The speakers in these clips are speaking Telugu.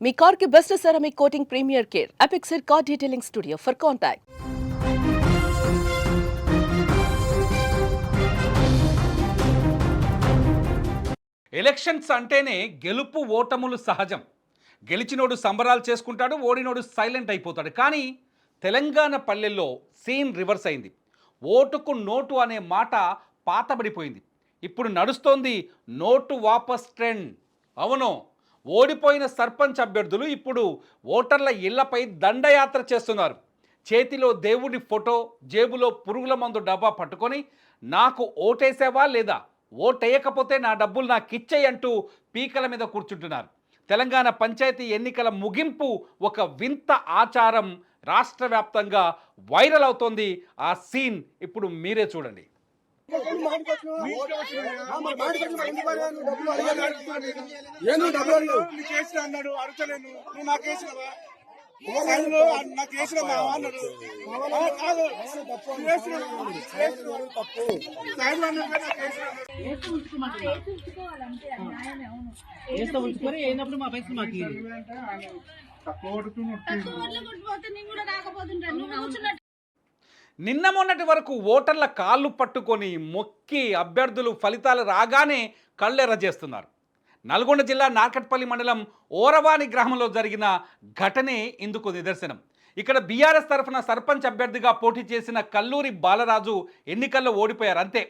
మీ కార్ కి best ceramic coating premier care Apexer car detailing studio for contact. Elections అంటేనే గెలుపు ఓటములు సహజం. గెలిచినోడు సంబరాలు చేసుకుంటాడు, ఓడినోడు సైలెంట్ అయిపోతాడు. కానీ తెలంగాణ పల్లెల్లో సీన్ రివర్స్ అయింది. ఓటుకు నోటు అనే మాట పాతబడిపోయింది. ఇప్పుడు నడుస్తోంది నోటు వాపస్ ట్రెండ్. అవును, ఓడిపోయిన సర్పంచ్ అభ్యర్థులు ఇప్పుడు ఓటర్ల ఇళ్లపై దండయాత్ర చేస్తున్నారు. చేతిలో దేవుడి ఫోటో, జేబులో పురుగుల మందు డబ్బా పట్టుకొని నాకు ఓటేసావా లేదా, ఓటేయకపోతే నా డబ్బులు నాకు ఇచ్చేయి అంటూ పీకల మీద కూర్చుంటున్నారు. తెలంగాణ పంచాయతీ ఎన్నికల ముగింపు ఒక వింత ఆచారం రాష్ట్ర వ్యాప్తంగా వైరల్ అవుతోంది. ఆ సీన్ ఇప్పుడు మీరే చూడండి. అయినప్పుడు మా పైసలు మాకు నిన్న మొన్నటి వరకు ఓటర్ల కాళ్ళు పట్టుకొని మొక్కి అభ్యర్థులు ఫలితాలు రాగానే కళ్ళెర్ర చేస్తున్నారు. నల్గొండ జిల్లా నార్కట్పల్లి మండలం ఓరవాని గ్రామంలో జరిగిన ఘటనే ఇందుకు నిదర్శనం. ఇక్కడ బీఆర్ఎస్ తరఫున సర్పంచ్ అభ్యర్థిగా పోటీ చేసిన కల్లూరి బాలరాజు ఎన్నికల్లో ఓడిపోయారు. అంతే,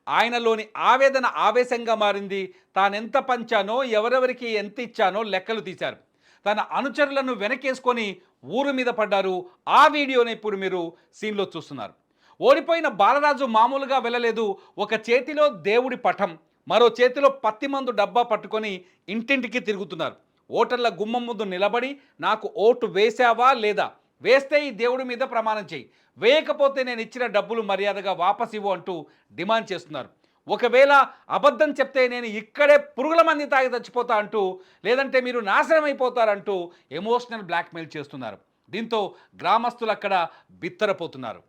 ఆయనలోని ఆవేదన ఆవేశంగా మారింది. తానెంత పంచానో, ఎవరెవరికి ఎంత ఇచ్చానో లెక్కలు తీశారు. తన అనుచరులను వెనకేసుకొని ఊరు మీద పడ్డారు. ఆ వీడియోని ఇప్పుడు మీరు సీన్లో చూస్తున్నారు. ఓడిపోయిన బాలరాజు మామూలుగా వెళ్ళలేదు. ఒక చేతిలో దేవుడి పటం, మరో చేతిలో పత్తి మందు డబ్బా పట్టుకొని ఇంటింటికి తిరుగుతున్నారు. ఓటర్ల గుమ్మం ముందు నిలబడి నాకు ఓటు వేసావా లేదా, వేస్తే ఈ దేవుడి మీద ప్రమాణం చేయి, వేయకపోతే నేను ఇచ్చిన డబ్బులు మర్యాదగా వాపస్ ఇవ్వు అంటూ డిమాండ్ చేస్తున్నారు. ఒకవేళ అబద్ధం చెప్తే నేను ఇక్కడే పురుగుల మంది తాగి చచ్చిపోతా అంటూ, లేదంటే మీరు నాశనం అయిపోతారంటూ ఎమోషనల్ బ్లాక్మెయిల్ చేస్తున్నారు. దీంతో గ్రామస్తులు అక్కడ బిత్తరపోతున్నారు.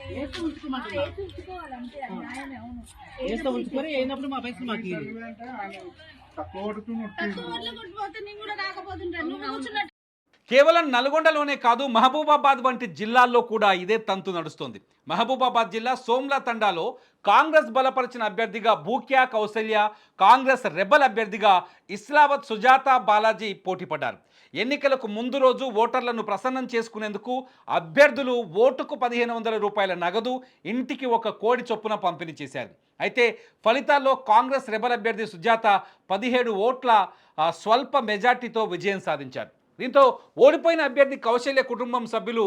కేవలం నల్గొండలోనే కాదు, మహబూబాబాద్ వంటి జిల్లాల్లో కూడా ఇదే తంతు నడుస్తోంది. మహబూబాబాద్ జిల్లా సోమ్లా తండాలో కాంగ్రెస్ బలపరిచిన అభ్యర్థిగా భూక్యా కౌసల్య, కాంగ్రెస్ రెబల్ అభ్యర్థిగా ఇస్లావత్ సుజాత బాలాజీ పోటీపడ్డారు. ఎన్నికలకు ముందు రోజు ఓటర్లను ప్రసన్నం చేసుకునేందుకు అభ్యర్థులు ఓటుకు 1500 రూపాయల నగదు, ఇంటికి ఒక కోడి చొప్పున పంపిణీ చేశారు. అయితే ఫలితాల్లో కాంగ్రెస్ రెబల్ అభ్యర్థి సుజాత 17 ఓట్ల స్వల్ప మెజార్టీతో విజయం సాధించారు. దీంతో ఓడిపోయిన అభ్యర్థి కౌశల్య కుటుంబం సభ్యులు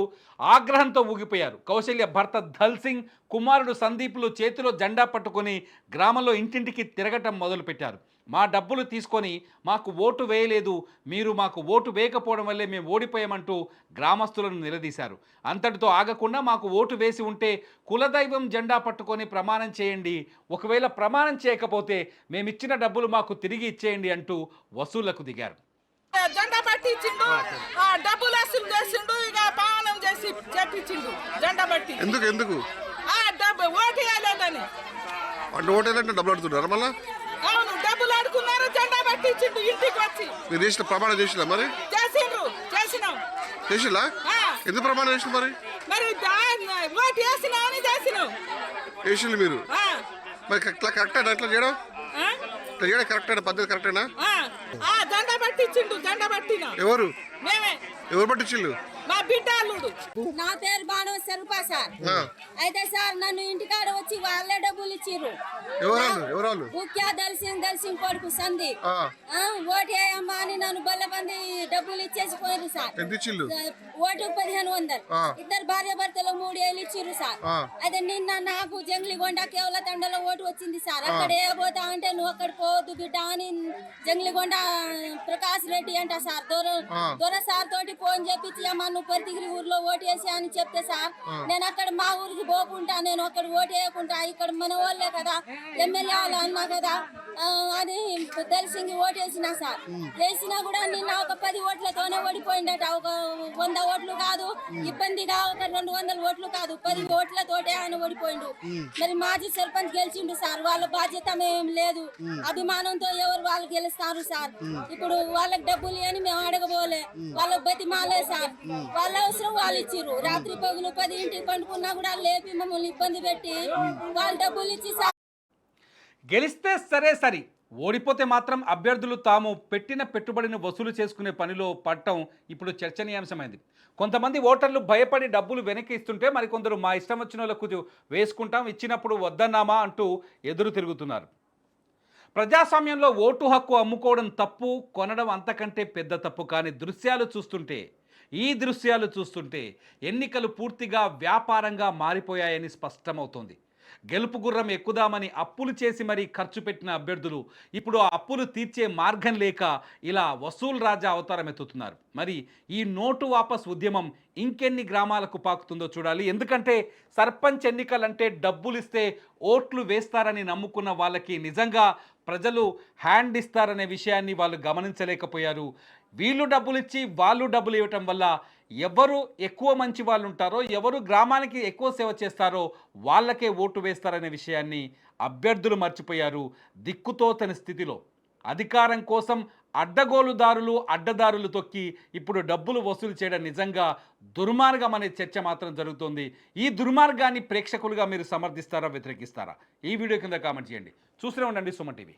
ఆగ్రహంతో ఊగిపోయారు. కౌశల్య భర్త ధల్ సింగ్, కుమారుడు సందీప్లు చేతిలో జెండా పట్టుకొని గ్రామంలో ఇంటింటికి తిరగటం మొదలుపెట్టారు. మా డబ్బులు తీసుకొని మాకు ఓటు వేయలేదు, మీరు మాకు ఓటు వేయకపోవడం వల్లే మేము ఓడిపోయామంటూ గ్రామస్తులను నిలదీశారు. అంతటితో ఆగకుండా మాకు ఓటు వేసి ఉంటే కులదైవం జెండా పట్టుకొని ప్రమాణం చేయండి, ఒకవేళ ప్రమాణం చేయకపోతే మేమిచ్చిన డబ్బులు మాకు తిరిగి ఇచ్చేయండి అంటూ వసూళ్లకు దిగారు. జెండా పట్టించిండు, డబ్బులు వసూలు చేసిండు, ఇక పానం చేసి చెప్పించిండు జెండా పట్టి. ఎందుకు ఎందుకు డబ్బు ఓటు వేయలేదని అంటే ఓటు వేయాలంటే డబ్బులు అడుగుతున్నారు మళ్ళీ. అవును, డబ్బులు అడుగున్నారు, జెండా పట్టించిండు ఇంటికి వచ్చి. మీరు చేసిన ప్రమాణం చేసినా మరి? చేసినాం. చేసిలా? ఎందుకు ప్రమాణం చేసిన మరి? మరి ఓటు వేసినా అని చేసినాం. వేసిండు మీరు మరి కరెక్టా అట్లా చేయడం? కరెక్టేనా? పద్ధతి కరెక్టేనా? జెండా పట్టించిండు, జెండా పట్టినా. ఎవరు మేమే. ఎవరు పట్టించిండు? మా బిడ్డ అల్లుడు. నా పేరు బాణవ స్వరూప సార్. అయితే సార్ నన్ను ఇంటికాడ వచ్చి వాళ్ళే డబ్బులు ఇచ్చిర్రు. ఎవరు? ముఖ్య దల్సింగ్ కొడుకు సందీప్. ఓటు వేయమ్మా అని నన్ను బల్లబంది డబ్బులు ఇచ్చేసి పోయారు సార్. ఓటు 1500. ఇద్దరు భార్య భర్తలు 3 ఏళ్ళు ఇచ్చిర్రు సార్. అయితే నిన్న నాకు జంగ్లిగొండ కేవల తండలో ఓటు వచ్చింది సార్. అక్కడ ఏ పోతా అంటే నువ్వు అక్కడ పోవద్దు బిడ్డ అని జంగ్లిగొండ ప్రకాష్ రెడ్డి అంట సార్ దొర సార్ తోటి ఫోన్ చేపించి అమ్మా నువ్వు పరితిగిరి ఊర్లో ఓటు వేసి అని చెప్తే సార్ నేను అక్కడ మా ఊరికి పోకుండా నేను అక్కడ ఓటు వేయకుండా ఇక్కడ మన వాళ్ళే కదా ఎమ్మెల్యే వాళ్ళు అన్నా కదా అని తెలిసి ఓటు వేసినా సార్. వేసినా కూడా నిన్న ఒక 10 ఓట్లతోనే ఓడిపోయిందట. ఒక 100 ఓట్లు కాదు, ఇబ్బందిగా ఒక 200 ఓట్లు కాదు, 10 ఓట్లతోటే ఆయన ఓడిపోయిండు. మరి మాజీ సర్పంచ్ గెలిచిండు సార్. వాళ్ళ బాధ్యత ఏం లేదు, అభిమానంతో ఎవరు వాళ్ళు గెలుస్తారు సార్. ఇప్పుడు వాళ్ళకి డబ్బులు అని మేము అడగబోలే, వాళ్ళకి బతిమాలే సార్. వాళ్ళ అవసరం వాళ్ళు ఇచ్చిర్రు. రాత్రి పగులు 10 ఇంటికి పండుకున్నా కూడా లేపి మమ్మల్ని ఇబ్బంది పెట్టి వాళ్ళు డబ్బులు ఇచ్చి సార్. గెలిస్తే సరే ఓడిపోతే మాత్రం అభ్యర్థులు తాము పెట్టిన పెట్టుబడిని వసూలు చేసుకునే పనిలో పడటం ఇప్పుడు చర్చనీయాంశమైంది. కొంతమంది ఓటర్లు భయపడి డబ్బులు వెనక్కి ఇస్తుంటే మరికొందరు మా ఇష్టం వచ్చిన వాళ్ళకు వేసుకుంటాం, ఇచ్చినప్పుడు వద్దన్నామా అంటూ ఎదురు తిరుగుతున్నారు. ప్రజాస్వామ్యంలో ఓటు హక్కు అమ్ముకోవడం తప్పు, కొనడం అంతకంటే పెద్ద తప్పు. కానీ ఈ దృశ్యాలు చూస్తుంటే ఎన్నికలు పూర్తిగా వ్యాపారంగా మారిపోయాయని స్పష్టమవుతోంది. గెలుపు గుర్రం ఎక్కుదామని అప్పులు చేసి మరీ ఖర్చు పెట్టిన అభ్యర్థులు ఇప్పుడు ఆ అప్పులు తీర్చే మార్గం లేక ఇలా వసూల్ రాజా అవతారం ఎత్తుతున్నారు. మరి ఈ నోటు వాపస్ ఉద్యమం ఇంకెన్ని గ్రామాలకు పాకుతుందో చూడాలి. ఎందుకంటే సర్పంచ్ ఎన్నికలంటే డబ్బులు ఇస్తే ఓట్లు వేస్తారని నమ్ముకున్న వాళ్ళకి నిజంగా ప్రజలు హ్యాండ్ ఇస్తారనే విషయాన్ని వాళ్ళు గమనించలేకపోయారు. వీళ్ళు డబ్బులు ఇచ్చి వాళ్ళు డబ్బులు ఇవ్వటం వల్ల ఎవరు ఎక్కువ మంచి వాళ్ళు ఉంటారో, ఎవరు గ్రామానికి ఎక్కువ సేవ చేస్తారో వాళ్ళకే ఓటు వేస్తారనే విషయాన్ని అభ్యర్థులు మర్చిపోయారు. దిక్కుతోచని స్థితిలో అధికారం కోసం అడ్డదారులు తొక్కి ఇప్పుడు డబ్బులు వసూలు చేయడం నిజంగా దుర్మార్గం అనే చర్చ మాత్రం జరుగుతోంది. ఈ దుర్మార్గాన్ని ప్రేక్షకులుగా మీరు సమర్థిస్తారా, వ్యతిరేకిస్తారా? ఈ వీడియో కింద కామెంట్ చేయండి. చూస్తూనే ఉండండి సుమన్ టీవీ.